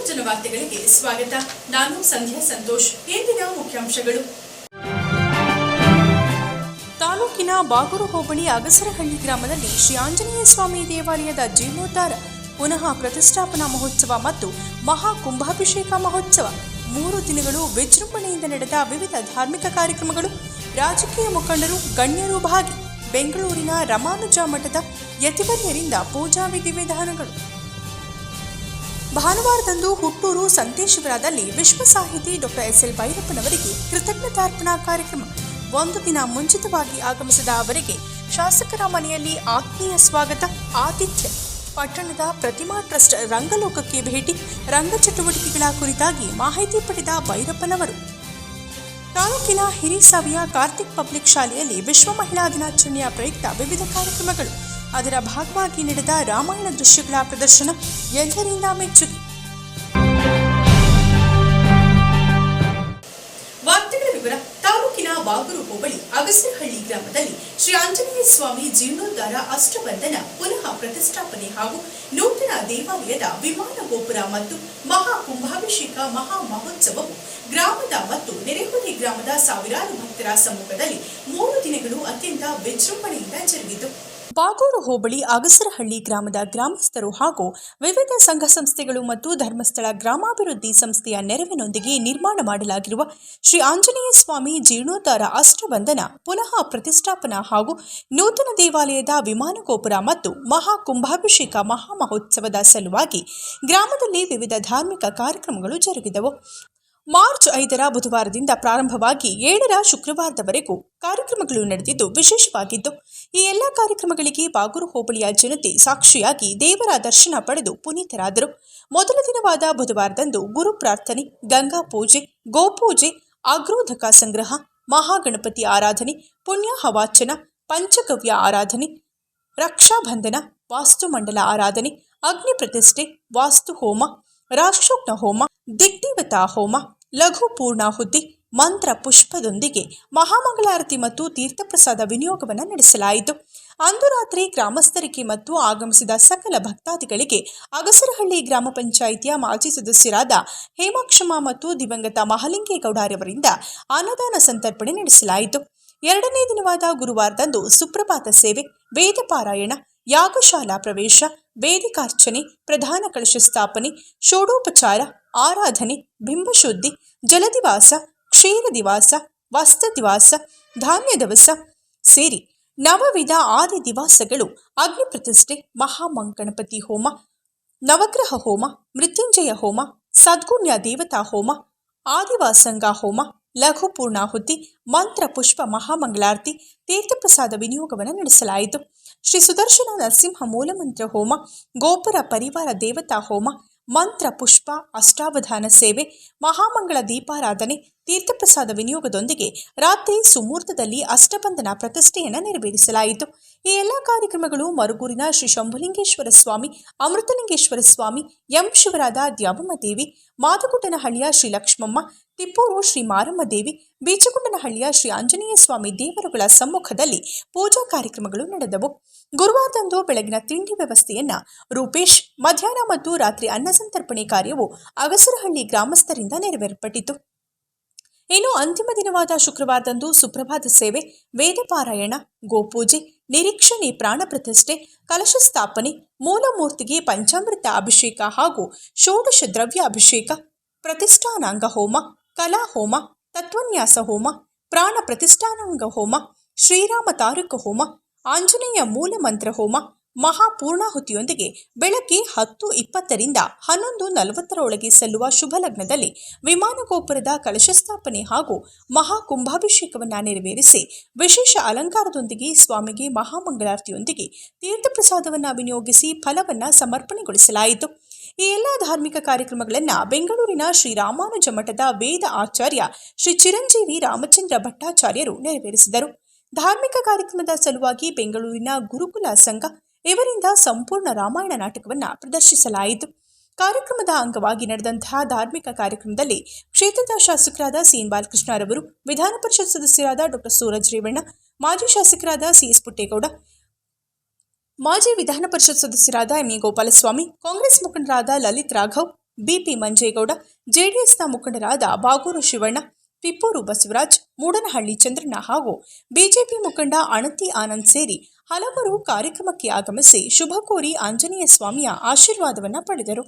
ಜನವಾರ್ತೆಗಳಿಗೆ ಸ್ವಾಗತ. ನಾನು ಸಂಧ್ಯಾ ಸಂತೋಷ್. ಇಂದಿನ ಮುಖ್ಯಾಂಶಗಳು. ತಾಲೂಕಿನ ಬಾಗೂರು ಹೋಬಳಿ ಅಗಸರಹಳ್ಳಿ ಗ್ರಾಮದಲ್ಲಿ ಶ್ರೀ ಆಂಜನೇಯ ಸ್ವಾಮಿ ದೇವಾಲಯದ ಜೀರ್ಣೋದ್ಧಾರ, ಪುನಃ ಪ್ರತಿಷ್ಠಾಪನಾ ಮಹೋತ್ಸವ ಮತ್ತು ಮಹಾ ಕುಂಭಾಭಿಷೇಕ ಮಹೋತ್ಸವ 3 ದಿನಗಳು ವಿಜೃಂಭಣೆಯಿಂದ ನಡೆದ ವಿವಿಧ ಧಾರ್ಮಿಕ ಕಾರ್ಯಕ್ರಮಗಳು. ರಾಜಕೀಯ ಮುಖಂಡರು, ಗಣ್ಯರು ಭಾಗಿ. ಬೆಂಗಳೂರಿನ ರಮಾನುಜ ಮಠದ ಯತಿವರ್ಯರಿಂದ ಪೂಜಾ ವಿಧಿವಿಧಾನಗಳು. ಭಾನುವಾರದಂದು ಹುಟ್ಟೂರು ಸಂತೇಶ್ವರದಲ್ಲಿ ವಿಶ್ವ ಸಾಹಿತಿ ಡಾಕ್ಟರ್ ಎಸ್.ಎಲ್. ಭೈರಪ್ಪನವರಿಗೆ ಕೃತಜ್ಞತಾರ್ಪಣಾ ಕಾರ್ಯಕ್ರಮ. 1 ದಿನ ಮುಂಚಿತವಾಗಿ ಆಗಮಿಸಿದ ಅವರಿಗೆ ಶಾಸಕರ ಮನೆಯಲ್ಲಿ ಆತ್ಮೀಯ ಸ್ವಾಗತ, ಆತಿಥ್ಯ. ಪಟ್ಟಣದ ಪ್ರತಿಮಾ ಟ್ರಸ್ಟ್ ರಂಗಲೋಕಕ್ಕೆ ಭೇಟಿ, ರಂಗ ಚಟುವಟಿಕೆಗಳ ಕುರಿತಾಗಿ ಮಾಹಿತಿ ಪಡೆದ ಭೈರಪ್ಪನವರು. ತಾಲೂಕಿನ ಹಿರಿಸಾವಿಯ ಕಾರ್ತಿಕ್ ಪಬ್ಲಿಕ್ ಶಾಲೆಯಲ್ಲಿ ವಿಶ್ವ ಮಹಿಳಾ ದಿನಾಚರಣೆಯ ಪ್ರಯುಕ್ತ ವಿವಿಧ ಕಾರ್ಯಕ್ರಮಗಳು. ಅದರ ಭಾಗವಾಗಿ ನಡೆದ ರಾಮಾಯಣ ದೃಶ್ಯಗಳ ಪ್ರದರ್ಶನ ಎಲ್ಲರಿಂದ ಮೆಚ್ಚುಗೆ. ವಾರ್ತೆಗಳ ವಿವರ. ತಾಲೂಕಿನ ಬಾಗೂರು ಹೋಬಳಿ ಅಗಸರಹಳ್ಳಿ ಗ್ರಾಮದಲ್ಲಿ ಶ್ರೀ ಆಂಜನೇಯ ಸ್ವಾಮಿ ಜೀರ್ಣೋದ್ಧಾರ, ಅಷ್ಟಬಂಧನ, ಪುನಃ ಪ್ರತಿಷ್ಠಾಪನೆ ಹಾಗೂ ನೂತನ ದೇವಾಲಯದ ವಿಮಾನ ಗೋಪುರ ಮತ್ತು ಮಹಾ ಕುಂಭಾಭಿಷೇಕ ಮಹಾ ಮಹೋತ್ಸವವು ಗ್ರಾಮದ ಮತ್ತು ನೆರೆಹೊರೆ ಗ್ರಾಮದ ಸಾವಿರಾರು ಭಕ್ತರ ಸಮ್ಮುಖದಲ್ಲಿ 3 ದಿನಗಳು ಅತ್ಯಂತ ವಿಜೃಂಭಣೆಯಿಂದ ಜರುಗಿತು. ಬಾಗೂರು ಹೋಬಳಿ ಅಗಸರಹಳ್ಳಿ ಗ್ರಾಮದ ಗ್ರಾಮಸ್ಥರು ಹಾಗೂ ವಿವಿಧ ಸಂಘ ಸಂಸ್ಥೆಗಳು ಮತ್ತು ಧರ್ಮಸ್ಥಳ ಗ್ರಾಮಾಭಿವೃದ್ಧಿ ಸಂಸ್ಥೆಯ ನೆರವಿನೊಂದಿಗೆ ನಿರ್ಮಾಣ ಮಾಡಲಾಗಿರುವ ಶ್ರೀ ಆಂಜನೇಯ ಸ್ವಾಮಿ ಜೀರ್ಣೋದ್ಧಾರ, ಅಷ್ಟಬಂಧನ, ಪುನಃ ಪ್ರತಿಷ್ಠಾಪನಾ ಹಾಗೂ ನೂತನ ದೇವಾಲಯದ ವಿಮಾನ ಗೋಪುರ ಮತ್ತು ಮಹಾ ಕುಂಭಾಭಿಷೇಕ ಮಹಾ ಮಹೋತ್ಸವದ ಸಲುವಾಗಿ ಗ್ರಾಮದಲ್ಲಿ ವಿವಿಧ ಧಾರ್ಮಿಕ ಕಾರ್ಯಕ್ರಮಗಳು ಜರುಗಿದವು. ಮಾರ್ಚ್ 5ರ ಬುಧವಾರದಿಂದ ಪ್ರಾರಂಭವಾಗಿ 7ರ ಶುಕ್ರವಾರದವರೆಗೂ ಕಾರ್ಯಕ್ರಮಗಳು ನಡೆದಿದ್ದು ವಿಶೇಷವಾಗಿದ್ದು, ಈ ಎಲ್ಲ ಕಾರ್ಯಕ್ರಮಗಳಿಗೆ ಬಾಗೂರು ಹೋಬಳಿಯ ಜನತೆ ಸಾಕ್ಷಿಯಾಗಿ ದೇವರ ದರ್ಶನ ಪಡೆದು ಪುನೀತರಾದರು. ಮೊದಲ ದಿನವಾದ ಬುಧವಾರದಂದು ಗುರು ಪ್ರಾರ್ಥನೆ, ಗಂಗಾ ಪೂಜೆ, ಗೋಪೂಜೆ, ಅಗ್ರೋಧಕ ಸಂಗ್ರಹ, ಮಹಾಗಣಪತಿ ಆರಾಧನೆ, ಪುಣ್ಯಾಹ ವಾಚನ, ಪಂಚಗವ್ಯ ಆರಾಧನೆ, ರಕ್ಷಾಬಂಧನ, ವಾಸ್ತುಮಂಡಲ ಆರಾಧನೆ, ಅಗ್ನಿ ಪ್ರತಿಷ್ಠೆ, ವಾಸ್ತು ಹೋಮ, ರಾಕ್ಷೋಗ್ನ ಹೋಮ, ದಿಗ್ದೇವತಾ ಹೋಮ, ಲಘು ಪೂರ್ಣಾಹುತಿ, ಮಂತ್ರ ಪುಷ್ಪದೊಂದಿಗೆ ಮಹಾಮಂಗಳಾರತಿ ಮತ್ತು ತೀರ್ಥಪ್ರಸಾದ ವಿನಿಯೋಗವನ್ನು ನಡೆಸಲಾಯಿತು. ಅಂದು ರಾತ್ರಿ ಗ್ರಾಮಸ್ಥರಿಗೆ ಮತ್ತು ಆಗಮಿಸಿದ ಸಕಲ ಭಕ್ತಾದಿಗಳಿಗೆ ಅಗಸರಹಳ್ಳಿ ಗ್ರಾಮ ಪಂಚಾಯಿತಿಯ ಮಾಜಿ ಸದಸ್ಯರಾದ ಹೇಮಾಕ್ಷಮ್ಮ ಮತ್ತು ದಿವಂಗತ ಮಹಾಲಿಂಗೇಗೌಡರವರಿಂದ ಅನ್ನದಾನ ಸಂತರ್ಪಣೆ ನಡೆಸಲಾಯಿತು. 2ನೇ ದಿನವಾದ ಗುರುವಾರದಂದು ಸುಪ್ರಭಾತ ಸೇವೆ, ವೇದ ಪಾರಾಯಣ, ಯಾಗಶಾಲಾ ಪ್ರವೇಶ, ವೇದಿಕಾರ್ಚನೆ, ಪ್ರಧಾನ ಕಳಶ ಸ್ಥಾಪನೆ, ಷೋಡೋಪಚಾರ, ಆರಾಧನೆ, ಬಿಂಬಶುದ್ಧಿ, ಜಲದಿವಾಸ, ಕ್ಷೀರ ದಿವಾಸ, ವಸ್ತ್ರ ದಿವಾಸ, ಧಾನ್ಯ ದಿವಸ ಸೇರಿ ನವವಿಧ ಆದಿ ದಿವಾಸಗಳು, ಅಗ್ನಿ ಪ್ರತಿಷ್ಠೆ, ಮಹಾಮಂಗಣಪತಿ ಹೋಮ, ನವಗ್ರಹ ಹೋಮ, ಮೃತ್ಯುಂಜಯ ಹೋಮ, ಸದ್ಗುಣ್ಯ ದೇವತಾ ಹೋಮ, ಆದಿವಾಸಂಗ ಹೋಮ, ಲಘು ಪೂರ್ಣಾಹುತಿ, ಮಂತ್ರ ಪುಷ್ಪ ಮಹಾಮಂಗಳಾರತಿ, ತೀರ್ಥಪ್ರಸಾದ ವಿನಿಯೋಗವನ್ನು ನಡೆಸಲಾಯಿತು. ಶ್ರೀ ಸುದರ್ಶನ ನರಸಿಂಹ ಮೂಲಮಂತ್ರ ಹೋಮ, ಗೋಪುರ ಪರಿವಾರ ದೇವತಾ ಹೋಮ, ಮಂತ್ರ ಪುಷ್ಪ ಅಷ್ಟಾವಧಾನ ಸೇವೆ, ಮಹಾಮಂಗಳ ದೀಪಾರಾಧನೆ, ತೀರ್ಥಪ್ರಸಾದ ವಿನಿಯೋಗದೊಂದಿಗೆ ರಾತ್ರಿ ಸುಮೂರ್ತದಲ್ಲಿ ಅಷ್ಟಬಂಧನ ಪ್ರತಿಷ್ಠೆಯನ್ನು ನೆರವೇರಿಸಲಾಯಿತು. ಈ ಎಲ್ಲ ಕಾರ್ಯಕ್ರಮಗಳು ಮರುಗೂರಿನ ಶ್ರೀ ಶಂಭುಲಿಂಗೇಶ್ವರ ಸ್ವಾಮಿ, ಅಮೃತಲಿಂಗೇಶ್ವರ ಸ್ವಾಮಿ, ಎಂ ಶಿವರಾದ ದ್ಯಾವಮ್ಮ ದೇವಿ, ಮಾದಗುಟ್ಟನಹಳ್ಳಿಯ ಶ್ರೀ ಲಕ್ಷ್ಮಮ್ಮ, ತಿಪ್ಪೂರು ಶ್ರೀ ಮಾರಮ್ಮ ದೇವಿ, ಬೀಚಗುಂಡನಹಳ್ಳಿಯ ಶ್ರೀ ಆಂಜನೇಯ ಸ್ವಾಮಿ ದೇವರುಗಳ ಸಮ್ಮುಖದಲ್ಲಿ ಪೂಜಾ ಕಾರ್ಯಕ್ರಮಗಳು ನಡೆದವು. ಗುರುವಾರದಂದು ಬೆಳಗಿನ ತಿಂಡಿ ವ್ಯವಸ್ಥೆಯನ್ನ ರೂಪೇಶ್, ಮಧ್ಯಾಹ್ನ ಮತ್ತು ರಾತ್ರಿ ಅನ್ನಸಂತರ್ಪಣೆ ಕಾರ್ಯವು ಅಗಸರಹಳ್ಳಿ ಗ್ರಾಮಸ್ಥರಿಂದ ನೆರವೇರ್ಪಟ್ಟಿತು. ಇನ್ನು ಅಂತಿಮ ದಿನವಾದ ಶುಕ್ರವಾರದಂದು ಸುಪ್ರಭಾತ ಸೇವೆ, ವೇದ ಪಾರಾಯಣ, ಗೋಪೂಜೆ, ನಿರೀಕ್ಷಣೆ, ಪ್ರಾಣ ಪ್ರತಿಷ್ಠೆ, ಕಲಶ ಸ್ಥಾಪನೆ, ಮೂಲಮೂರ್ತಿಗೆ ಪಂಚಾಮೃತ ಅಭಿಷೇಕ ಹಾಗೂ ಷೋಡಶ ದ್ರವ್ಯ ಅಭಿಷೇಕ, ಪ್ರತಿಷ್ಠಾನಾಂಗ ಹೋಮ, ಕಲಾ ಹೋಮ, ತತ್ವನ್ಯಾಸ ಹೋಮ, ಪ್ರಾಣ ಪ್ರತಿಷ್ಠಾನಾಂಗ ಹೋಮ, ಶ್ರೀರಾಮ ತಾರಕ ಹೋಮ, ಆಂಜನೇಯ ಮೂಲ ಮಂತ್ರ ಹೋಮ, ಮಹಾಪೂರ್ಣಾಹುತಿಯೊಂದಿಗೆ ಬೆಳಗ್ಗೆ 10:20ರಿಂದ 11:40 ಸಲ್ಲುವ ಶುಭ ಲಗ್ನದಲ್ಲಿ ವಿಮಾನ ಗೋಪುರದ ಕಲಶ ಸ್ಥಾಪನೆ ಹಾಗೂ ಮಹಾಕುಂಭಾಭಿಷೇಕವನ್ನು ನೆರವೇರಿಸಿ ವಿಶೇಷ ಅಲಂಕಾರದೊಂದಿಗೆ ಸ್ವಾಮಿಗೆ ಮಹಾಮಂಗಳಾರತಿಯೊಂದಿಗೆ ತೀರ್ಥಪ್ರಸಾದವನ್ನು ವಿನಿಯೋಗಿಸಿ ಫಲವನ್ನು ಸಮರ್ಪಣೆಗೊಳಿಸಲಾಯಿತು. ಈ ಎಲ್ಲ ಧಾರ್ಮಿಕ ಕಾರ್ಯಕ್ರಮಗಳನ್ನು ಬೆಂಗಳೂರಿನ ಶ್ರೀ ರಾಮಾನುಜ ಮಠದ ವೇದ ಆಚಾರ್ಯ ಶ್ರೀ ಚಿರಂಜೀವಿ ರಾಮಚಂದ್ರ ಭಟ್ಟಾಚಾರ್ಯರು ನೆರವೇರಿಸಿದರು. ಧಾರ್ಮಿಕ ಕಾರ್ಯಕ್ರಮದ ಸಲುವಾಗಿ ಬೆಂಗಳೂರಿನ ಗುರುಕುಲ ಸಂಘ ಇವರಿಂದ ಸಂಪೂರ್ಣ ರಾಮಾಯಣ ನಾಟಕವನ್ನು ಪ್ರದರ್ಶಿಸಲಾಯಿತು. ಕಾರ್ಯಕ್ರಮದ ಅಂಗವಾಗಿ ನಡೆದಂತಹ ಧಾರ್ಮಿಕ ಕಾರ್ಯಕ್ರಮದಲ್ಲಿ ಕ್ಷೇತ್ರದ ಶಾಸಕರಾದ ಸಿಎನ್ ಬಾಲಕೃಷ್ಣರವರು, ವಿಧಾನ ಪರಿಷತ್ ಸದಸ್ಯರಾದ ಡಾಕ್ಟರ್ ಸೂರಜ್ ರೇವಣ್ಣ, ಮಾಜಿ ಶಾಸಕರಾದ ಸಿಎಸ್ ಪುಟ್ಟೇಗೌಡ, ಮಾಜಿ ವಿಧಾನ ಪರಿಷತ್ ಸದಸ್ಯರಾದ ಎಂಎ ಗೋಪಾಲಸ್ವಾಮಿ, ಕಾಂಗ್ರೆಸ್ ಮುಖಂಡರಾದ ಲಲಿತ್ ರಾಘವ್, ಬಿಪಿ ಮಂಜೇಗೌಡ, ಜೆಡಿಎಸ್ನ ಮುಖಂಡರಾದ ಬಾಗೂರು ಶಿವಣ್ಣ, ಪಿಪ್ಪೂರು ಬಸವರಾಜ್, ಮೂಡನಹಳ್ಳಿ ಚಂದ್ರಣ್ಣ ಹಾಗೂ ಬಿಜೆಪಿ ಮುಖಂಡ ಅಣತಿ ಆನಂದ್ ಸೇರಿ ಹಲವರು ಕಾರ್ಯಕ್ರಮಕ್ಕೆ ಆಗಮಿಸಿ ಶುಭ ಕೋರಿ ಆಂಜನೇಯ ಸ್ವಾಮಿಯ ಆಶೀರ್ವಾದವನ್ನು ಪಡೆದರು.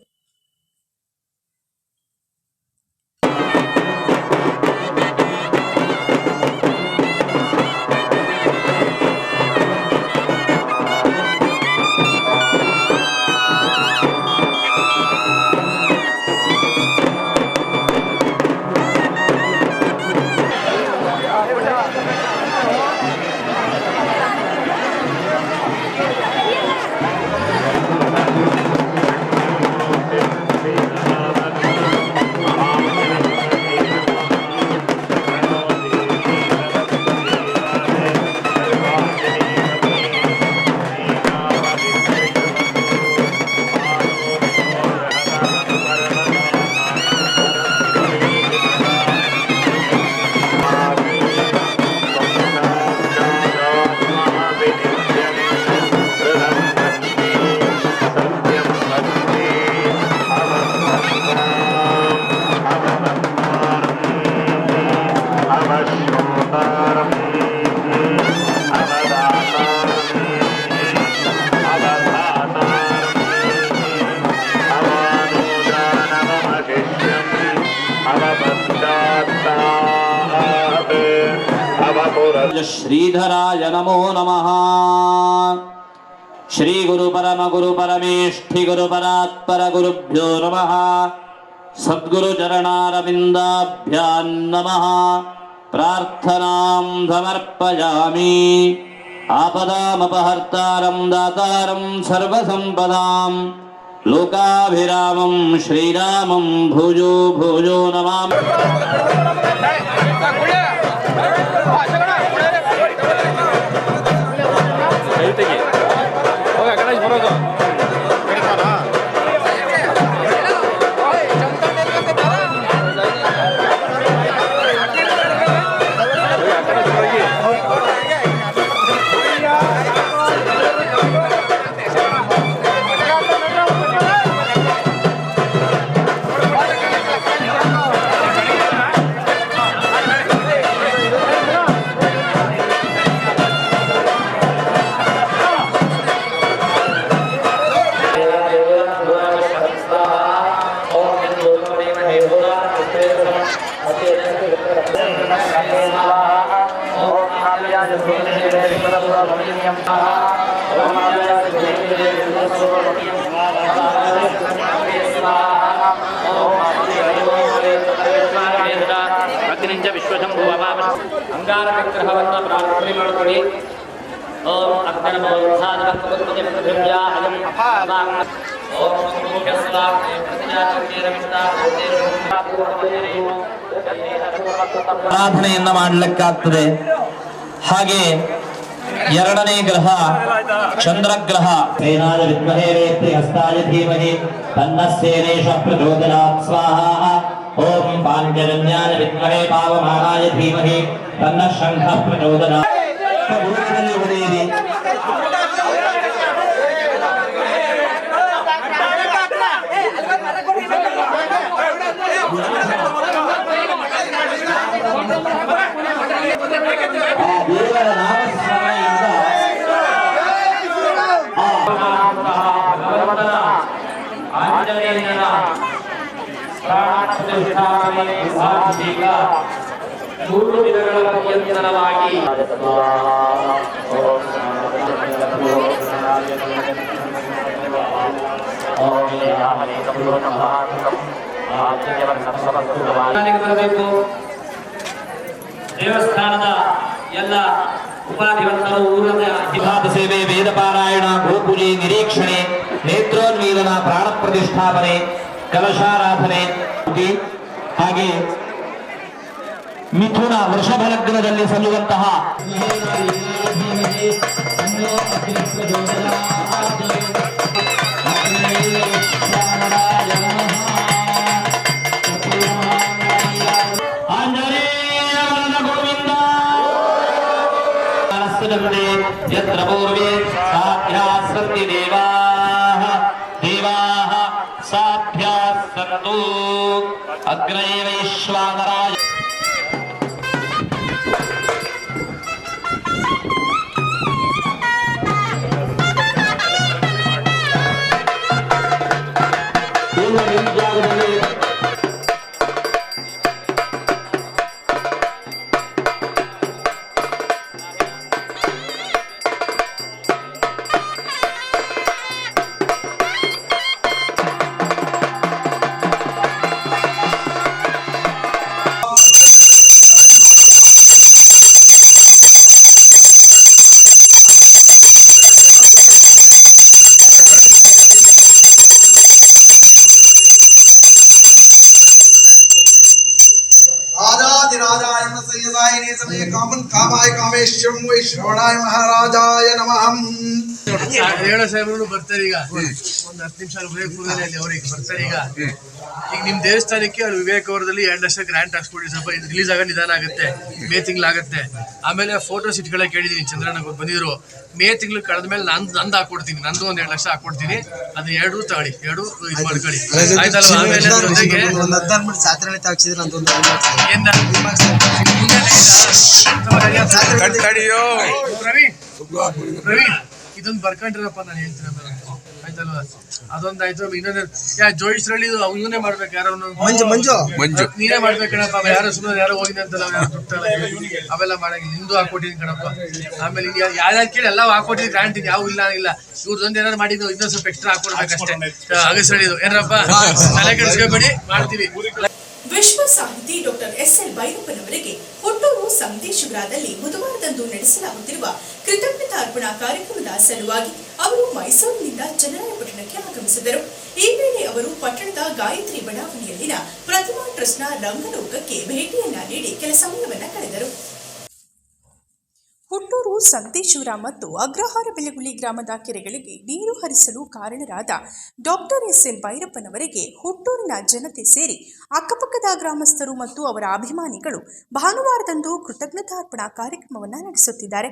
श्रीधराय नमो नमः। श्री गुरु परम गुरु परमेष्ठि गुरु परात्पर गुरुभ्यो नमः। सद्गुरु चरणारविन्दाभ्यां नमः। प्रार्थनां समर्पयामि। आपदामपहर्तारं दातारं सर्वसम्पदां लोकाभिरामं श्रीरामं भुजो भुजो नमामि। ಅಂಗಾರಗ್ರಹವನ್ನು ಪ್ರಾರ್ಥನೆ ಮಾಡಿಕೊಳ್ಳಿ. ಓಂ ಪ್ರಾರ್ಥನೆಯನ್ನ ಮಾಡಲಿಕ್ಕಾಗ್ತದೆ. ಹಾಗೆ ಎರಡನೇ ಗ್ರಹ ಚಂದ್ರಗ್ರಹ. ಸೇನಾಯ ವಿದ್ಮಹೇ ವೇತ್ರಿ ಹಸ್ತಾಯ ಧೀಮಹಿ ತನ್ನಸ್ಸೇನೇಶ ಪ್ರಚೋದಯಾತ್ ಸ್ವಾಹ. ಓಂ ಪಾಂಚಜನ್ಯಾಯ ವಿದ್ಮಹೇ ಪಾವಮಾನಾಯ ಧೀಮಹಿ ತನ್ನ ಶಂಖ ಪ್ರಚೋದಯಾತ್. ದೇವರ ನಾಮಸ್ಮರಣೆಯಿಂದ ಆಂಜನೇಯನ ಪ್ರಾಣ ಪ್ರತಿಷ್ಠಾಪನೆ ಸಾಧಿಸಿದ 3 ದಿನಗಳ ಪರ್ಯಂತರವಾಗಿ ದೇವಸ್ಥಾನದ ಎಲ್ಲ ಉಪಾಧಿವಂತರು ಊರಿನ ವಿಭಾಗ ಸೇವೆ, ವೇದ ಪಾರಾಯಣ, ಗೋಪೂಜೆ, ನಿರೀಕ್ಷಣೆ, ನೇತ್ರೋನ್ಮೀಲನ, ಪ್ರಾಣ ಪ್ರತಿಷ್ಠಾಪನೆ, ಕಲಶಾರಾಧನೆ, ಹಾಗೆ ಮಿಥುನ ವೃಷಭ ಲಗ್ನದಲ್ಲಿ ಸಲ್ಲುವಂತಹ यत्र पूर्वे साध्याः सन्ति देवाः साध्याः ವರದತ್ತು ಅಗ್ರೇ ವೈಶ್ವಾನರಾಯ राजाधिराजाय सय्यदाय समय कामन कामाय कामेश्वरं वै श्रवणाय महाराजाय नमः। ಹೇಳೋ ಸಾಹೇಬ್ರು ಬರ್ತಾರೆ ಈಗ ಒಂದು 10 ನಿಮಿಷ ಬ್ರೇಕ್ ಅಲ್ಲಿ ಅವ್ರಿಗೆ ಬರ್ತಾರೆ ಈಗ ನಿಮ್ ದೇವಸ್ಥಾನಕ್ಕೆ ಅಲ್ಲಿ ವಿವೇಕವರದಲ್ಲಿ 2 ಲಕ್ಷ ಗ್ರಾಂಟ್ ಹಾಕ್ಸ್ಕೊಡಿ, ಸ್ವಲ್ಪ ರಿಲೀಸ್ ಆಗ ನಿಧಾನ ಆಗುತ್ತೆ, ಮೇ ತಿಂಗಳಾಗುತ್ತೆ. ಆಮೇಲೆ ಫೋಟೋ ಸಿಟ್ಗಳ ಕೇಳಿದೀನಿ, ಚಂದ್ರಣ್ಣ ಬಂದಿದ್ರು, ಮೇ ತಿಂಗಳು ಕಳೆದ ಮೇಲೆ ನಂದು ಹಾಕೊಡ್ತೀನಿ, ನಂದು ಒಂದು 2 ಲಕ್ಷ ಹಾಕೊಡ್ತೀನಿ, ಅದು 2 ತಗೊಳ್ಳಿ, 2 ಇದು ಮಾಡ್ಕೊಳ್ಳಿ ಆಯ್ತಲ್ವಾ. ಆಮೇಲೆ ಜೊತೆಗೆ ಪ್ರವೀಣ್ ಇದೊಂದು ಬರ್ಕೊಂಡ್ರಪ್ಪ, ನಾನು ಹೇಳ್ತೀನಿ ಆಯ್ತಲ್ವಾ. ಅದೊಂದಾಯ್ತು. ಇನ್ನೊಂದು ಜೋಯಿಸ್ರಲ್ಲಿ ಇವನೇ ಮಾಡ್ಬೇಕು, ಯಾರೋ ಮಂಜು ನೀನೇ ಮಾಡ್ಬೇಕಣಪ್ಪ. ಯಾರೋ ಸುಮ್ಮನೆ ಯಾರೋ ಹೋಗಿದೆ ಅಂತಲ್ಲ, ಅವೆಲ್ಲ ಮಾಡಂಗಿಲ್ಲ, ನಿಂದು ಹಾಕೊಟ್ಟಿದ್ದೀನಿ ಕಣಪ್ಪ. ಆಮೇಲೆ ಯಾರ್ಯಾರು ಕೇಳಿ ಎಲ್ಲ ಹಾಕೊಟ್ಟಿದ್ದೀನಿ, ಗ್ರಾಂಟ್ ಯಾವ ಇಲ್ಲ ಇವ್ರದೊಂದು ಏನಾರು ಮಾಡಿದ್ದು ಇನ್ನೊಂದು ಸ್ವಲ್ಪ ಎಕ್ಸ್ಟ್ರಾ ಹಾಕೊಡ್ಬೇಕಷ್ಟೇ. ಅಗಸಳಿದು ಏನಪ್ಪ ತಲೆ ಕೆಡಿಸ್ಕೊಬೇಡಿ, ಮಾಡ್ತೀವಿ. ವಿಶ್ವ ಸಾಹಿತಿ ಡಾಕ್ಟರ್ ಎಸ್.ಎಲ್. ಭೈರಪ್ಪನವರಿಗೆ ಹುಟ್ಟೂರು ಸಂದೇಶುಗ್ರಾದಲ್ಲಿ ಬುಧವಾರದಂದು ನಡೆಸಲಾಗುತ್ತಿರುವ ಕೃತಜ್ಞತಾರ್ಪಣಾ ಕಾರ್ಯಕ್ರಮದ ಸಲುವಾಗಿ ಅವರು ಮೈಸೂರಿನಿಂದ ಚನ್ನರಾಯಪಟ್ಟಣಕ್ಕೆ ಆಗಮಿಸಿದರು. ಈ ವೇಳೆ ಅವರು ಪಟ್ಟಣದ ಗಾಯತ್ರಿ ಬಡಾವಣೆಯಲ್ಲಿನ ಪ್ರತಿಮಾ ಟ್ರಸ್ಟ್ನ ರಂಗಲೋಕಕ್ಕೆ ಭೇಟಿಯನ್ನ ನೀಡಿ ಕೆಲ ಸಮಯವನ್ನ ಕಳೆದರು. ಹುಟ್ಟೂರು ಸಂತೇಶ್ವರ ಮತ್ತು ಅಗ್ರಹಾರ ಬೆಳಗುಳಿ ಗ್ರಾಮದ ಕೆರೆಗಳಿಗೆ ನೀರು ಹರಿಸಲು ಕಾರಣರಾದ ಡಾಕ್ಟರ್ ಎಸ್.ಎಲ್. ಭೈರಪ್ಪನವರಿಗೆ ಹುಟ್ಟೂರಿನ ಜನತೆ ಸೇರಿ ಅಕ್ಕಪಕ್ಕದ ಗ್ರಾಮಸ್ಥರು ಮತ್ತು ಅವರ ಅಭಿಮಾನಿಗಳು ಭಾನುವಾರದಂದು ಕೃತಜ್ಞತಾರ್ಪಣಾ ಕಾರ್ಯಕ್ರಮವನ್ನು ನಡೆಸುತ್ತಿದ್ದಾರೆ.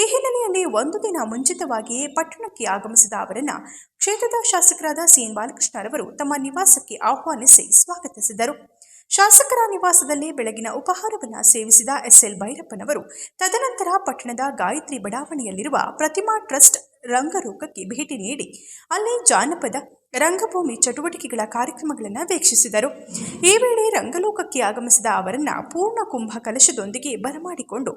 ಈ ಹಿನ್ನೆಲೆಯಲ್ಲಿ ಒಂದು ದಿನ ಮುಂಚಿತವಾಗಿಯೇ ಪಟ್ಟಣಕ್ಕೆ ಆಗಮಿಸಿದ ಅವರನ್ನು ಕ್ಷೇತ್ರದ ಶಾಸಕರಾದ ಸಿ.ಎನ್. ಬಾಲಕೃಷ್ಣರವರು ತಮ್ಮ ನಿವಾಸಕ್ಕೆ ಆಹ್ವಾನಿಸಿ ಸ್ವಾಗತಿಸಿದರು. ಶಾಸಕರ ನಿವಾಸದಲ್ಲಿ ಬೆಳಗಿನ ಉಪಹಾರವನ್ನು ಸೇವಿಸಿದ ಎಸ್.ಎಲ್. ಭೈರಪ್ಪನವರು ತದನಂತರ ಪಟ್ಟಣದ ಗಾಯತ್ರಿ ಬಡಾವಣೆಯಲ್ಲಿರುವ ಪ್ರತಿಮಾ ಟ್ರಸ್ಟ್ ರಂಗಲೋಕಕ್ಕೆ ಭೇಟಿ ನೀಡಿ ಅಲ್ಲಿ ಜಾನಪದ ರಂಗಭೂಮಿ ಚಟುವಟಿಕೆಗಳ ಕಾರ್ಯಕ್ರಮಗಳನ್ನು ವೀಕ್ಷಿಸಿದರು. ಈ ವೇಳೆ ರಂಗಲೋಕಕ್ಕೆ ಆಗಮಿಸಿದ ಅವರನ್ನು ಪೂರ್ಣ ಕುಂಭ ಕಲಶದೊಂದಿಗೆ ಬರಮಾಡಿಕೊಂಡು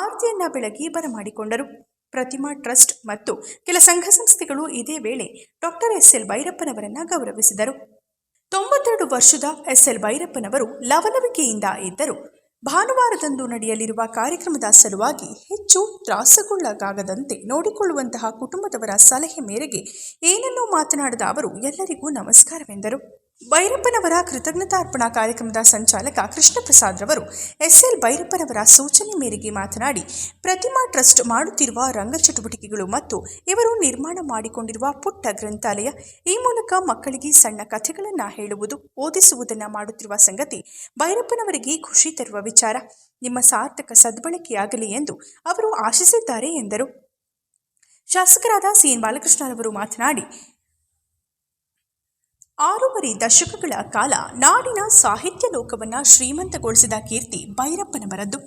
ಆರತಿಯನ್ನ ಬೆಳಗಿ ಬರಮಾಡಿಕೊಂಡರು. ಪ್ರತಿಮಾ ಟ್ರಸ್ಟ್ ಮತ್ತು ಕೆಲ ಸಂಘ ಸಂಸ್ಥೆಗಳು ಇದೇ ವೇಳೆ ಡಾಕ್ಟರ್ ಎಸ್.ಎಲ್. ಭೈರಪ್ಪನವರನ್ನು ಗೌರವಿಸಿದರು. 92 ವರ್ಷದ ಎಸ್.ಎಲ್. ಭೈರಪ್ಪನವರು ಲವಲವಿಕೆಯಿಂದ ಇದ್ದರು. ಭಾನುವಾರದಂದು ನಡೆಯಲಿರುವ ಕಾರ್ಯಕ್ರಮದ ಸಲುವಾಗಿ ಹೆಚ್ಚು ತ್ರಾಸಗೊಳ್ಳಗಾಗದಂತೆ ನೋಡಿಕೊಳ್ಳುವಂತಹ ಕುಟುಂಬದವರ ಸಲಹೆ ಮೇರೆಗೆ ಏನನ್ನೂ ಮಾತನಾಡಿದ ಅವರು ಎಲ್ಲರಿಗೂ ನಮಸ್ಕಾರವೆಂದರು. ಭೈರಪ್ಪನವರ ಕೃತಜ್ಞತಾರ್ಪಣಾ ಕಾರ್ಯಕ್ರಮದ ಸಂಚಾಲಕ ಕೃಷ್ಣ ಪ್ರಸಾದ್ ರವರು ಎಸ್.ಎಲ್. ಭೈರಪ್ಪನವರ ಸೂಚನೆ ಮೇರೆಗೆ ಮಾತನಾಡಿ, ಪ್ರತಿಮಾ ಟ್ರಸ್ಟ್ ಮಾಡುತ್ತಿರುವ ರಂಗ ಚಟುವಟಿಕೆಗಳು ಮತ್ತು ಇವರು ನಿರ್ಮಾಣ ಮಾಡಿಕೊಂಡಿರುವ ಪುಟ್ಟ ಗ್ರಂಥಾಲಯ, ಈ ಮೂಲಕ ಮಕ್ಕಳಿಗೆ ಸಣ್ಣ ಕಥೆಗಳನ್ನು ಹೇಳುವುದು, ಓದಿಸುವುದನ್ನು ಮಾಡುತ್ತಿರುವ ಸಂಗತಿ ಭೈರಪ್ಪನವರಿಗೆ ಖುಷಿ ತರುವ ವಿಚಾರ. ನಿಮ್ಮ ಸಾರ್ಥಕ ಸದ್ಬಳಕೆಯಾಗಲಿ ಎಂದು ಅವರು ಆಶಿಸಿದ್ದಾರೆ ಎಂದರು. ಶಾಸಕರಾದ ಸಿ.ಎನ್. ಬಾಲಕೃಷ್ಣರವರು ಮಾತನಾಡಿ, 6 ದಶಕಗಳ ಕಾಲ ನಾಡಿನ ಸಾಹಿತ್ಯ ಲೋಕವನ್ನು ಶ್ರೀಮಂತಗೊಳಿಸಿದ ಕೀರ್ತಿ ಭೈರಪ್ಪನವರದ್ದು.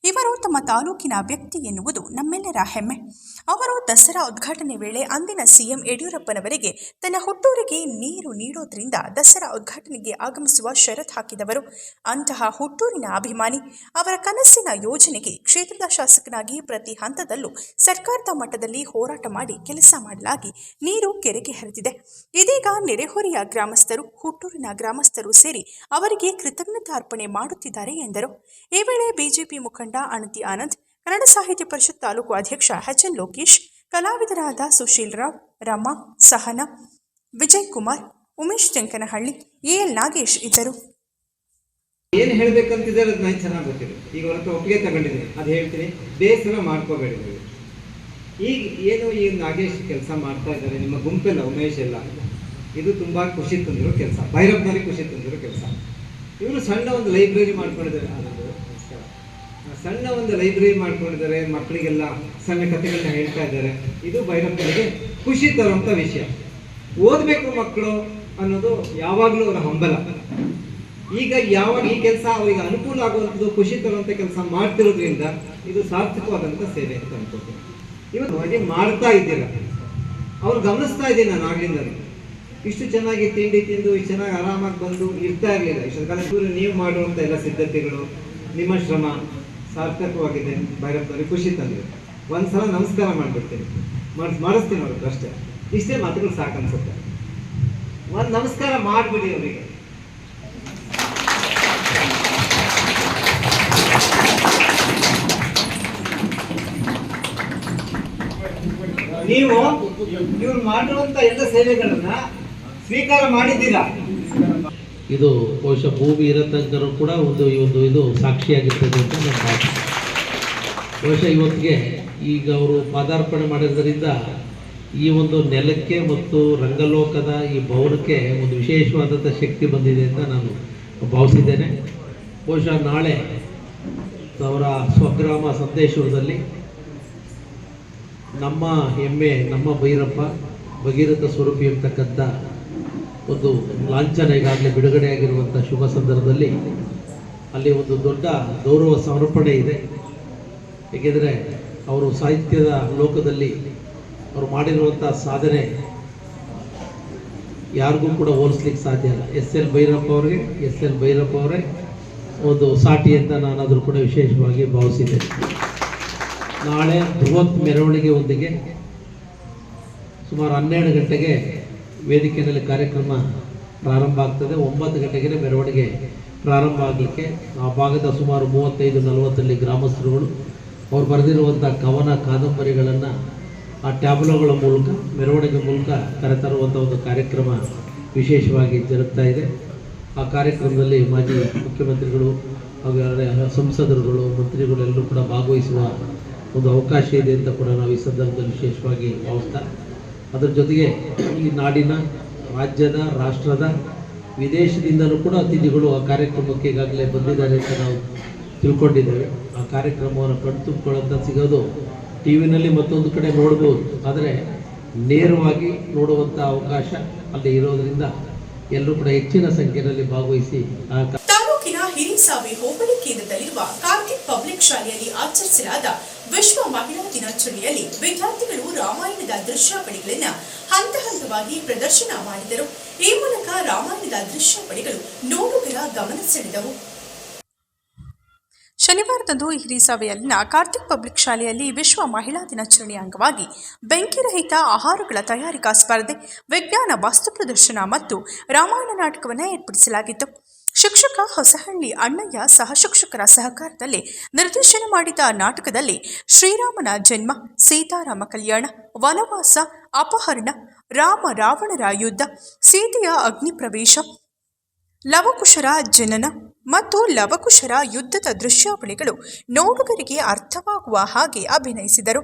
ಇವರು ತಮ್ಮ ತಾಲೂಕಿನ ವ್ಯಕ್ತಿ ಎನ್ನುವುದು ನಮ್ಮೆಲ್ಲರ ಹೆಮ್ಮೆ. ಅವರು ದಸರಾ ಉದ್ಘಾಟನೆ ವೇಳೆ ಅಂದಿನ ಸಿಎಂ ಯಡಿಯೂರಪ್ಪನವರಿಗೆ ತನ್ನ ಹುಟ್ಟೂರಿಗೆ ನೀರು ನೀಡೋದ್ರಿಂದ ದಸರಾ ಉದ್ಘಾಟನೆಗೆ ಆಗಮಿಸುವ ಷರತ್ತು ಹಾಕಿದವರು. ಅಂತಹ ಹುಟ್ಟೂರಿನ ಅಭಿಮಾನಿ. ಅವರ ಕನಸಿನ ಯೋಜನೆಗೆ ಕ್ಷೇತ್ರದ ಶಾಸಕನಾಗಿ ಪ್ರತಿ ಹಂತದಲ್ಲೂ ಸರ್ಕಾರದ ಮಟ್ಟದಲ್ಲಿ ಹೋರಾಟ ಮಾಡಿ ಕೆಲಸ ಮಾಡಲಾಗಿ ನೀರು ಕೆರೆಗೆ ಹರಿದಿದೆ. ಇದೀಗ ನೆರೆಹೊರೆಯ ಗ್ರಾಮಸ್ಥರು, ಹುಟ್ಟೂರಿನ ಗ್ರಾಮಸ್ಥರು ಸೇರಿ ಅವರಿಗೆ ಕೃತಜ್ಞತಾರ್ಪಣೆ ಮಾಡುತ್ತಿದ್ದಾರೆ ಎಂದರು. ಈ ವೇಳೆ ಬಿಜೆಪಿ ಮುಖಂಡ ಅಣತಿ ಆನಂದ್, ಕನ್ನಡ ಸಾಹಿತ್ಯ ಪರಿಷತ್ ತಾಲೂಕು ಅಧ್ಯಕ್ಷ ಎಚ್.ಎನ್. ಲೋಕೇಶ್, ಕಲಾವಿದರಾದ ಸುಶೀಲ್ ರಾವ್, ರಮಾ, ಸಹನಾ, ವಿಜಯ್ ಕುಮಾರ್, ಉಮೇಶ್ ಜಂಕನಹಳ್ಳಿ, ಎ.ಎಲ್. ನಾಗೇಶ್ ಇದ್ದರು. ಏನು ಹೇಳಬೇಕಂತಿದ್ದಾರೆ ಅದು ನನಗೆ ಚೆನ್ನಾಗಿ ಗೊತ್ತಿದೆ. ಈಗ ಹೊರತು ಒಪ್ಪಿಗೆ ತಗೊಂಡಿದ್ದೀನಿ, ಅದು ಹೇಳ್ತೀನಿ, ಬೇಸರ ಮಾಡ್ಕೋಬೇಡಿ ನೀವು. ಈಗ ಏನು ಈ ನಾಗೇಶ್ ಕೆಲಸ ಮಾಡ್ತಾ ಇದ್ದಾರೆ, ನಿಮ್ಮ ಗುಂಪೆಲ್ಲ ಉಮೇಶ್ ಎಲ್ಲ, ಇದು ತುಂಬ ಖುಷಿ ತಂದಿರೋ ಕೆಲಸ, ಭೈರಪ್ಪನಲ್ಲಿ ಖುಷಿ ತಂದಿರೋ ಕೆಲಸ. ಇವರು ಸಣ್ಣ ಒಂದು ಲೈಬ್ರರಿ ಮಾಡ್ಕೊಂಡಿದ್ದಾರೆ, ಸಣ್ಣ ಒಂದು ಲೈಬ್ರರಿ ಮಾಡ್ಕೊಂಡಿದ್ದಾರೆ, ಮಕ್ಕಳಿಗೆಲ್ಲ ಸಣ್ಣ ಕಥೆಗಳನ್ನ ಹೇಳ್ತಾ ಇದ್ದಾರೆ. ಇದು ಭೈರಪ್ಪನಿಗೆ ಖುಷಿ ತರುವಂಥ ವಿಷಯ. ಓದಬೇಕು ಮಕ್ಕಳು, ಅನ್ನೋದು ಯಾವಾಗಲೂ ಅವರ ಹಂಬಲ. ಈಗ ಯಾವಾಗ ಈ ಕೆಲಸ ಅವರಿಗೆ ಅನುಕೂಲ ಆಗುವಂಥದ್ದು, ಖುಷಿ ತರುವಂಥ ಕೆಲಸ ಮಾಡ್ತಿರೋದ್ರಿಂದ ಇದು ಸಾರ್ಥಕವಾದಂಥ ಸೇವೆ ಅಂತ ಅನ್ಕೋತೀನಿ. ಇವತ್ತು ಹಾಗೆ ಮಾಡ್ತಾ ಇದ್ದೀರ, ಅವ್ರು ಗಮನಿಸ್ತಾ ಇದ್ದೀನಿ ನಾನು ಆಗ್ಲಿಂದ. ಇಷ್ಟು ಚೆನ್ನಾಗಿ ತಿಂಡಿ ತಿಂದು ಇಷ್ಟು ಚೆನ್ನಾಗಿ ಆರಾಮಾಗಿ ಬಂದು ಇರ್ತಾ ಇರಲಿಲ್ಲ. ಇಷ್ಟು ಕಾಲ ನೀವು ಮಾಡುವಂಥ ಎಲ್ಲ ಸಿದ್ಧತೆಗಳು, ನಿಮ್ಮ ಶ್ರಮ ಸಾರ್ಥಕವಾಗಿದೆ. ಭೈರಪ್ಪನವ್ರಿಗೆ ಖುಷಿ ತಂದಿದೆ. ಒಂದ್ಸಲ ನಮಸ್ಕಾರ ಮಾಡಿಬಿಡ್ತೀನಿ, ಮಾಡಿಸ್ತೀನಿ ಅವ್ರಿಗೆ ಅಷ್ಟೇ. ಇಷ್ಟೇ ಮಾತುಗಳು ಸಾಕನ್ಸುತ್ತೆ. ಒಂದು ನಮಸ್ಕಾರ ಮಾಡಿಬಿಡಿ ಅವರಿಗೆ. ನೀವು ಇವ್ರು ಮಾಡಿರುವಂತ ಎಲ್ಲ ಸೇವೆಗಳನ್ನ ಸ್ವೀಕಾರ ಮಾಡಿದ್ದೀರಾ? ಇದು ಬಹುಶಃ ಭೂಮಿ ಇರೋ ತನಕನೂ ಕೂಡ ಇದು ಸಾಕ್ಷಿಯಾಗಿರ್ತದೆ ಅಂತ ನನ್ನ ಭಾವನೆ. ಬಹುಶಃ ಇವತ್ತಿಗೆ ಈಗ ಅವರು ಪಾದಾರ್ಪಣೆ ಮಾಡಿರೋದ್ರಿಂದ ಈ ಒಂದು ನೆಲಕ್ಕೆ ಮತ್ತು ರಂಗಲೋಕದ ಈ ಭವನಕ್ಕೆ ಒಂದು ವಿಶೇಷವಾದಂಥ ಶಕ್ತಿ ಬಂದಿದೆ ಅಂತ ನಾನು ಭಾವಿಸಿದ್ದೇನೆ. ಬಹುಶಃ ನಾಳೆ ಅವರ ಸ್ವಗ್ರಾಮ ಸಂದೇಶ್ವರದಲ್ಲಿ ನಮ್ಮ ಹೆಮ್ಮೆ, ನಮ್ಮ ಭೈರಪ್ಪ ಭಗೀರಥ ಸ್ವರೂಪಿ ಇರ್ತಕ್ಕಂಥ ಒಂದು ಲಾಂಛನ ಈಗಾಗಲೇ ಬಿಡುಗಡೆಯಾಗಿರುವಂಥ ಶುಭ ಸಂದರ್ಭದಲ್ಲಿ ಅಲ್ಲಿ ಒಂದು ದೊಡ್ಡ ಗೌರವ ಸಮರ್ಪಣೆ ಇದೆ. ಏಕೆಂದರೆ ಅವರು ಸಾಹಿತ್ಯದ ಲೋಕದಲ್ಲಿ ಅವರು ಮಾಡಿರುವಂಥ ಸಾಧನೆ ಯಾರಿಗೂ ಕೂಡ ಹೋಲಿಸ್ಲಿಕ್ಕೆ ಸಾಧ್ಯ ಇಲ್ಲ. ಎಸ್.ಎಲ್. ಭೈರಪ್ಪ ಅವರೇ ಒಂದು ಸಾಟಿ ಅಂತ ನಾನಾದರೂ ಕೂಡ ವಿಶೇಷವಾಗಿ ಭಾವಿಸಿದ್ದೇನೆ. ನಾಳೆ ಬೃಹತ್ ಮೆರವಣಿಗೆಯೊಂದಿಗೆ ಸುಮಾರು 12 ಗಂಟೆಗೆ ವೇದಿಕೆಯಲ್ಲಿ ಕಾರ್ಯಕ್ರಮ ಪ್ರಾರಂಭ ಆಗ್ತದೆ. 9 ಗಂಟೆಗೆ ಮೆರವಣಿಗೆ ಪ್ರಾರಂಭ ಆಗಲಿಕ್ಕೆ ಆ ಭಾಗದ ಸುಮಾರು 35-40 ಗ್ರಾಮಸ್ಥರುಗಳು ಅವ್ರು ಬರೆದಿರುವಂಥ ಕವನ ಕಾದಂಬರಿಗಳನ್ನು ಆ ಟ್ಯಾಬ್ಲೋಗಳ ಮೂಲಕ, ಮೆರವಣಿಗೆ ಮೂಲಕ ಕರೆತರುವಂಥ ಒಂದು ಕಾರ್ಯಕ್ರಮ ವಿಶೇಷವಾಗಿ ಜರುಗ್ತಾ ಇದೆ. ಆ ಕಾರ್ಯಕ್ರಮದಲ್ಲಿ ಮಾಜಿ ಮುಖ್ಯಮಂತ್ರಿಗಳು ಹಾಗೂ ಸಂಸದರುಗಳು, ಮಂತ್ರಿಗಳು ಎಲ್ಲರೂ ಕೂಡ ಭಾಗವಹಿಸುವ ಒಂದು ಅವಕಾಶ ಇದೆ ಅಂತ ಕೂಡ ನಾವು ಈ ಸಂದರ್ಭದಲ್ಲಿ ವಿಶೇಷವಾಗಿ ಭಾವಿಸ್ತಾ, ಅದರ ಜೊತೆಗೆ ಈ ನಾಡಿನ, ರಾಜ್ಯದ, ರಾಷ್ಟ್ರದ, ವಿದೇಶದಿಂದಲೂ ಕೂಡ ಅತಿಥಿಗಳು ಆ ಕಾರ್ಯಕ್ರಮಕ್ಕೆ ಈಗಾಗಲೇ ಬಂದಿದ್ದಾರೆ ಅಂತ ನಾವು ತಿಳ್ಕೊಂಡಿದ್ದೇವೆ. ಆ ಕಾರ್ಯಕ್ರಮವನ್ನು ಕಣ್ತುಂಬಿಕೊಳ್ಳೋಂಥ ಸಿಗೋದು ಟಿ ವಿನಲ್ಲಿ ಮತ್ತೊಂದು ಕಡೆ ನೋಡ್ಬೋದು, ಆದರೆ ನೇರವಾಗಿ ನೋಡುವಂಥ ಅವಕಾಶ ಅಲ್ಲಿ ಇರೋದರಿಂದ ಎಲ್ಲರೂ ಕೂಡ ಹೆಚ್ಚಿನ ಸಂಖ್ಯೆಯಲ್ಲಿ ಭಾಗವಹಿಸಿ ತಾಲೂಕಿನ ಹಿರಿಸಾವೆ ಹೋಬಳಿ ಕೇಂದ್ರದಲ್ಲಿರುವ ಕಾರ್ತಿಕ್ ಪಬ್ಲಿಕ್ ಶಾಲೆಯಲ್ಲಿ ಆಚರಿಸಲಾದ ವಿಶ್ವ ಮಹಿಳಾ ದಿನಾಚರಣೆಯಲ್ಲಿ ವಿದ್ಯಾರ್ಥಿಗಳು ರಾಮಾಯಣದ ದೃಶ್ಯಾವಳಿಗಳನ್ನು ಹಂತ ಹಂತವಾಗಿ ಪ್ರದರ್ಶನ ಮಾಡಿದರು. ಈ ಮೂಲಕ ರಾಮಾಯಣದ ದೃಶ್ಯಾವಳಿಗಳು ನೋಡುಗರ ಗಮನ ಸೆಳೆದವು. ಶನಿವಾರದಂದು ಹಿರಿಸಾವೆಯಲ್ಲಿನ ಕಾರ್ತಿಕ್ ಪಬ್ಲಿಕ್ ಶಾಲೆಯಲ್ಲಿ ವಿಶ್ವ ಮಹಿಳಾ ದಿನಾಚರಣೆಯ ಅಂಗವಾಗಿ ಬೆಂಕಿರಹಿತ ಆಹಾರಗಳ ತಯಾರಿಕಾ ಸ್ಪರ್ಧೆ, ವಿಜ್ಞಾನ ವಸ್ತು ಪ್ರದರ್ಶನ ಮತ್ತು ರಾಮಾಯಣ ನಾಟಕವನ್ನು ಏರ್ಪಡಿಸಲಾಗಿತ್ತು. ಶಿಕ್ಷಕ ಹೊಸಹಳ್ಳಿ ಅಣ್ಣಯ್ಯ ಸಹ ಶಿಕ್ಷಕರ ಸಹಕಾರದಲ್ಲಿ ನಿರ್ದೇಶನ ಮಾಡಿದ ನಾಟಕದಲ್ಲಿ ಶ್ರೀರಾಮನ ಜನ್ಮ, ಸೀತಾರಾಮ ಕಲ್ಯಾಣ, ವನವಾಸ, ಅಪಹರಣ, ರಾಮ ರಾವಣರ ಯುದ್ಧ, ಸೀತೆಯ ಅಗ್ನಿಪ್ರವೇಶ, ಲವಕುಶರ ಜನನ ಮತ್ತು ಲವಕುಶರ ಯುದ್ಧದ ದೃಶ್ಯಾವಳಿಗಳು ನೋಡುಗರಿಗೆ ಅರ್ಥವಾಗುವ ಹಾಗೆ ಅಭಿನಯಿಸಿದರು.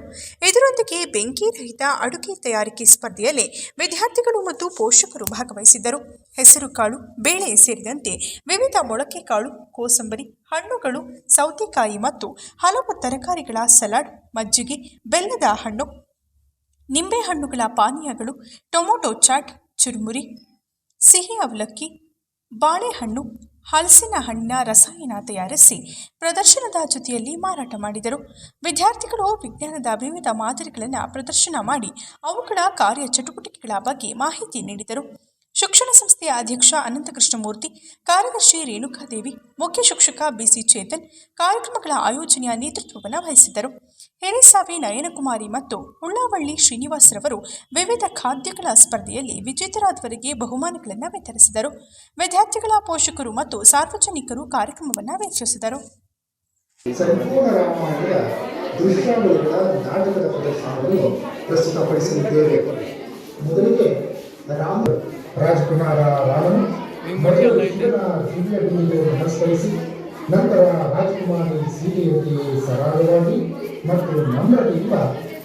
ಇದರೊಂದಿಗೆ ಬೆಂಕಿರಹಿತ ಅಡುಗೆ ತಯಾರಿಕೆ ಸ್ಪರ್ಧೆಯಲ್ಲಿ ವಿದ್ಯಾರ್ಥಿಗಳು ಮತ್ತು ಪೋಷಕರು ಭಾಗವಹಿಸಿದ್ದರು. ಹೆಸರುಕಾಳು, ಬೇಳೆ ಸೇರಿದಂತೆ ವಿವಿಧ ಮೊಳಕೆ ಕಾಳು, ಕೋಸಂಬರಿ, ಹಣ್ಣುಗಳು, ಸೌತೆಕಾಯಿ ಮತ್ತು ಹಲವು ತರಕಾರಿಗಳ ಸಲಾಡ್, ಮಜ್ಜಿಗೆ, ಬೆಲ್ಲದ ಹಣ್ಣು, ನಿಂಬೆಹಣ್ಣುಗಳ ಪಾನೀಯಗಳು, ಟೊಮೊಟೊ ಚಾಟ್, ಚುರುಮುರಿ, ಸಿಹಿ ಅವಲಕ್ಕಿ, ಬಾಳೆಹಣ್ಣು, ಹಲಸಿನ ಹಣ್ಣಿನ ರಸಾಯನ ತಯಾರಿಸಿ ಪ್ರದರ್ಶನದ ಜೊತೆಯಲ್ಲಿ ಮಾರಾಟ ಮಾಡಿದರು. ವಿದ್ಯಾರ್ಥಿಗಳು ವಿಜ್ಞಾನದ ವಿವಿಧ ಮಾದರಿಗಳನ್ನು ಪ್ರದರ್ಶನ ಮಾಡಿ ಅವುಗಳ ಕಾರ್ಯಚಟುವಟಿಕೆಗಳ ಬಗ್ಗೆ ಮಾಹಿತಿ ನೀಡಿದರು. ಶಿಕ್ಷಣ ಸಂಸ್ಥೆಯ ಅಧ್ಯಕ್ಷ ಅನಂತಕೃಷ್ಣಮೂರ್ತಿ, ಕಾರ್ಯದರ್ಶಿ ರೇಣುಕಾದೇವಿ, ಮುಖ್ಯ ಶಿಕ್ಷಕ ಬಿಸಿ ಚೇತನ್ ಕಾರ್ಯಕ್ರಮಗಳ ಆಯೋಜನೆಯ ನೇತೃತ್ವವನ್ನು ವಹಿಸಿದ್ದರು. ಹಿರಿಸಾವೆ ನಯನಕುಮಾರಿ ಮತ್ತು ಹುಳ್ಳಾವಳ್ಳಿ ಶ್ರೀನಿವಾಸರವರು ವಿವಿಧ ಖಾದ್ಯಗಳ ಸ್ಪರ್ಧೆಯಲ್ಲಿ ವಿಜೇತರಾದವರಿಗೆ ಬಹುಮಾನಗಳನ್ನು ವಿತರಿಸಿದರು. ವಿದ್ಯಾರ್ಥಿಗಳ ಪೋಷಕರು ಮತ್ತು ಸಾರ್ವಜನಿಕರು ಕಾರ್ಯಕ್ರಮವನ್ನು ವೀಕ್ಷಿಸಿದರು. ಸಂಪೂರ್ಣ ರಾಮಾಯಣದ ದೃಶ್ಯಾವಳಿಗಳ ನಾಟಕದ ಪ್ರದರ್ಶನವನ್ನು ಪ್ರಸ್ತುತಪಡಿಸಲಿದ್ದೇವೆ. ಮೊದಲಿಗೆ ರಾಜಕುಮಾರ ರಾಮನು ದಿವ್ಯ ನಮಸ್ಕರಿಸಿ, ನಂತರ ರಾಜಕುಮಾರಿ ಸೀತೆಯೊಂದಿಗೆ ಸರಾಗವಾಗಿ ಮತ್ತು ನಮ್ರತೆಯಿಂದ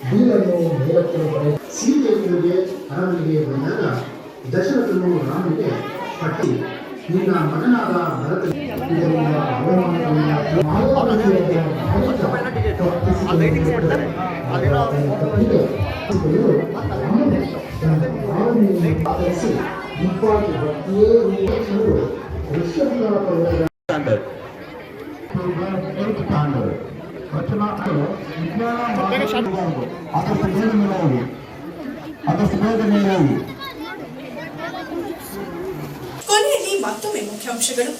ಬೀರನ್ನು ಮೇಲಕ್ಕೆ ಸೀತೆಯೊಂದಿಗೆ ಅರಮನೆಗೆ ಬಂದಾಗ ದಶರಥನು ರಾಮನಿಗೆ ಪಟ್ಟಿ, ನಿನ್ನ ಮಗನಾದ ಭರತ ಮುಪ್ಪಾಗಿ ಭಕ್ತಿಯೇ ರೂಪಿಸುವುದು ಋಷ್ಯಮುಖ ಪರ್ವತ ಕೊನೆಯಲ್ಲಿ ಮತ್ತೊಮ್ಮೆ ಮುಖ್ಯಾಂಶಗಳು.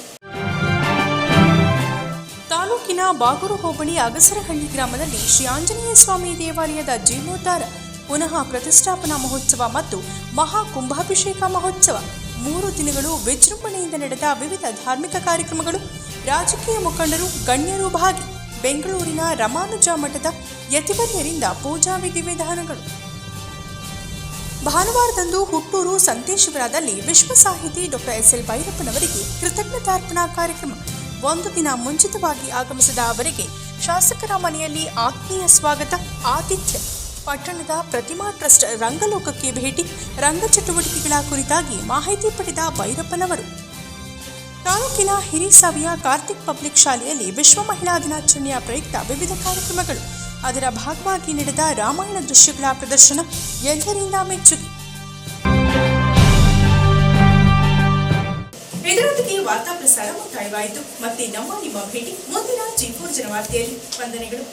ತಾಲೂಕಿನ ಬಾಗೂರು ಹೋಬಳಿ ಅಗಸರಹಳ್ಳಿ ಗ್ರಾಮದಲ್ಲಿ ಶ್ರೀ ಆಂಜನೇಯ ಸ್ವಾಮಿ ದೇವಾಲಯದ ಜೀರ್ಣೋದ್ಧಾರ ಪುನಃ ಪ್ರತಿಷ್ಠಾಪನಾ ಮಹೋತ್ಸವ ಮತ್ತು ಮಹಾ ಕುಂಭಾಭಿಷೇಕ ಮಹೋತ್ಸವ 3 ದಿನಗಳು ವಿಜೃಂಭಣೆಯಿಂದ ನಡೆದ ವಿವಿಧ ಧಾರ್ಮಿಕ ಕಾರ್ಯಕ್ರಮಗಳು. ರಾಜಕೀಯ ಮುಖಂಡರು ಗಣ್ಯರು ಭಾಗಿ. ಬೆಂಗಳೂರಿನ ರಮಾನುಜ ಮಠದ ಯತಿವರ್ಯರಿಂದ ಪೂಜಾ ವಿಧಿವಿಧಾನಗಳು. ಭಾನುವಾರದಂದು ಹುಟ್ಟೂರು ಸಂತೇಶ್ವರದಲ್ಲಿ ವಿಶ್ವ ಸಾಹಿತಿ ಡಾಕ್ಟರ್ ಎಸ್.ಎಲ್. ಭೈರಪ್ಪನವರಿಗೆ ಕೃತಜ್ಞತಾರ್ಪಣಾ ಕಾರ್ಯಕ್ರಮ. 1 ದಿನ ಮುಂಚಿತವಾಗಿ ಆಗಮಿಸಿದ ಅವರಿಗೆ ಶಾಸಕರ ಮನೆಯಲ್ಲಿ ಆತ್ಮೀಯ ಸ್ವಾಗತ ಆತಿಥ್ಯ. ಪಟ್ಟಣದ ಪ್ರತಿಮಾ ಟ್ರಸ್ಟ್ ರಂಗಲೋಕಕ್ಕೆ ಭೇಟಿ. ರಂಗ ಚಟುವಟಿಕೆಗಳ ಕುರಿತಾಗಿ ಮಾಹಿತಿ ಪಡೆದ ಭೈರಪ್ಪನವರು. ತಾಲೂಕಿನ ಹಿರಿಸಾವಿಯ ಕಾರ್ತಿಕ್ ಪಬ್ಲಿಕ್ ಶಾಲೆಯಲ್ಲಿ ವಿಶ್ವ ಮಹಿಳಾ ದಿನಾಚರಣೆಯ ಪ್ರಯುಕ್ತ ವಿವಿಧ ಕಾರ್ಯಕ್ರಮಗಳು. ಅದರ ಭಾಗವಾಗಿ ನಡೆದ ರಾಮಾಯಣ ದೃಶ್ಯಗಳ ಪ್ರದರ್ಶನ ಎಲ್ಲರಿಂದ ಮೆಚ್ಚುಗೆ. ಇದರೊಂದಿಗೆ ವಾರ್ತಾ ಪ್ರಸಾರ ಮುಕ್ತಾಯವಾಯಿತು. ಮತ್ತೆ ನಿಮ್ಮ ಭೇಟಿ ಮುಂದಿನ G4 ಜನವಾರ್ತೆಯಲ್ಲಿ. ವಂದನೆಗಳು.